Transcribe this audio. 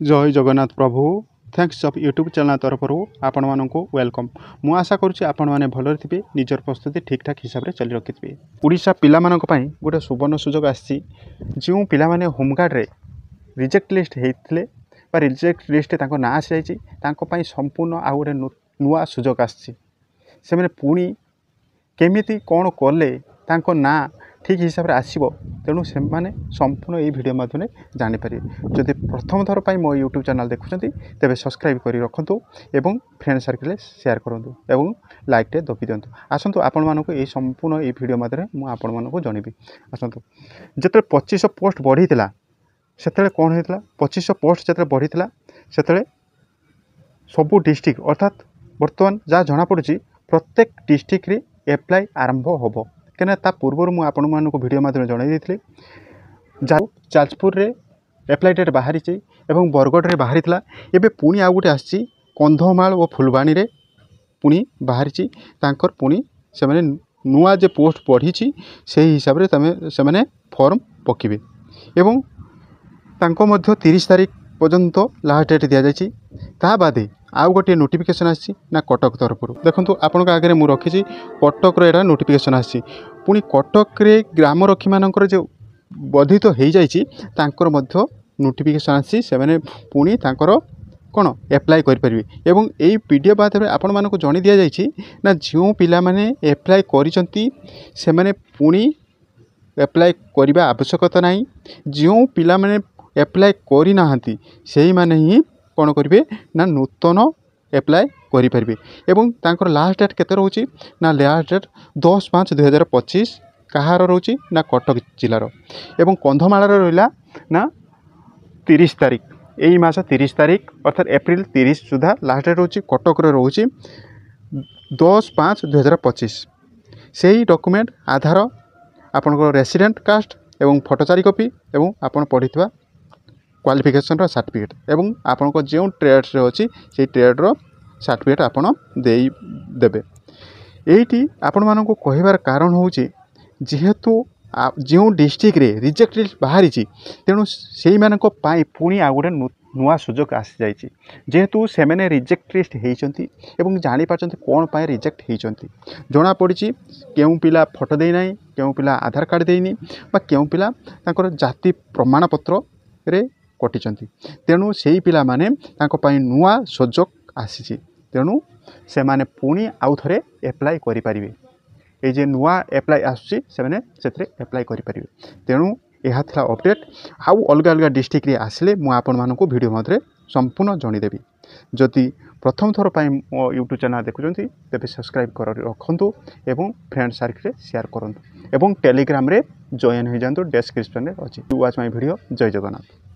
जय जगन्नाथ प्रभु thanks of YouTube channel तरफ आपण मानक वेलकम। मु आशा करुँच आपण मैंने भलरे थे निजर प्रस्तुति ठीक ठाक हिसाब से चली रखिथे। ओडिशा पिला मानक पई गोटे सुवर्ण सुजोग आसी जो पिला माने होमगार्ड रे रिजेक्ट लिस्ट होते रिजेक्ट लिस्ट ना आसी जाइए संपूर्ण आउ गोटे नुआ सुजोग आसी पुणी केमिति कौन कले ना ठीक हिसाब से आसो तेणु से संपूर्ण ये वीडियो माध्यम जानीपर जदि प्रथम थर पर मो यूट्यूब चैनल देखुं तेज सब्सक्राइब कर रखु एवं फ्रेंड सर्कल शेयर करूँ एवं लाइक दबी दिंतु। आसतु आपण मानक ये संपूर्ण ये वीडियो माध्यम मुझे जनइबी। आसतु जो 2500 पोस्ट बढ़ी से कौन होता 2500 पोस्ट जो बढ़ी से सबू डिस्ट्रिक्ट अर्थात बर्तमान जहाँ जमापड़ी प्रत्येक डिस्ट्रिक्ट रे एप्लाई आरंभ होब कहीं पूर्व मुझे आपण मानक वीडियो माध्यम जनई जाजपुर रे एप्लाई डेट बाहरी एवं बरगढ़ रे बाहरी एवं पुणी आउ गोटे आसी कंधमाल और फुलबाणी रे पुणी बाहरी पुणी से नुआ जे पोस्ट बढ़ी से हिसाब से फॉर्म पकेबे एवं तांको मध्य 30 तारीख पर्यंत लास्ट डेट दि जाइए। ता बादे आउ गोटे नोटिफिकेशन आसी ना कटक तरफ देखो आपण आगे मुझे रखी कटक एटा नोटिफिकेशन आसी पुणी कटक रे ग्राम रक्षी मानकर जो बधित हो जाकर नोटिफिकेशन आसी से पुणी तांकर कौन एप्लाई करें एवं यही पीडीएफ माध्यम आपण मानक जन दि जाइए ना जो पिला माने एप्लाई करिसंती से माने पुणी एप्लाई करने आवश्यकता नहीं जो पिला माने एप्लाई करना से माने ही कौन करेंगे ना नूतन एप्लाई करें एवं तांकर लास्ट डेट केते रोची ना लास्ट डेट 10/5/2025 कहार रोची ना कटक जिलार एवं कंधमाल रहा ना 30 तारीख यही मास 30 तारीख अर्थात एप्रिल 30 सुधा लास्ट डेट रोची कटक रोची 10/5/2025 से ही डॉक्यूमेंट आधार आपन रेसिडेंट कास्ट एवं फोटो 4 कॉपी एवं आपण पढ़ी क्वालिफिकेशन सर्टिफिकेट एवं आपण जो ट्रेड रे अच्छी से ट्रेड्र सर्टिफिकेट आपण देबे। यही आपण मानक कहबार कारण हूँ जेहेतु जो डिस्ट्रिक्ट रे रिजेक्ट लिस्ट बाहरी तेणु से पुणी आ गोटे नुआ सुजोग आसी जाइए जेहेतु से मैंने रिजेक्ट लिस्ट होती जानीपार कौन पाए रिजेक्ट होती जमापड़ी क्यों पिला फोटो देना क्यों पिला आधार कार्ड देनी क्यों पिला जाति प्रमाण पत्र रे कटिचंती तेणु से पिला माने नुआ सुजोग आसी तेणु से माने पुणी आउ थे एप्लाई करें ये जे नुआ एप्लाई आसुची से एप्लाई करें तेणु यह था अपडेट आउ अलग अलग डिस्ट्रिक्ट रे आसिले मु आपण मानक वीडियो मध्य संपूर्ण जणीदेवी। जदि प्रथम थर पर मो यूट्यूब चैनल देखुं तेज सब्सक्राइब कर रखु एवं फ्रेंड सर्कल शेयर करूँ एवं टेलीग्राम रे जॉइन हो जातु डिस्क्रिप्शन में अच्छी। To watch my video. जय जगन्नाथ।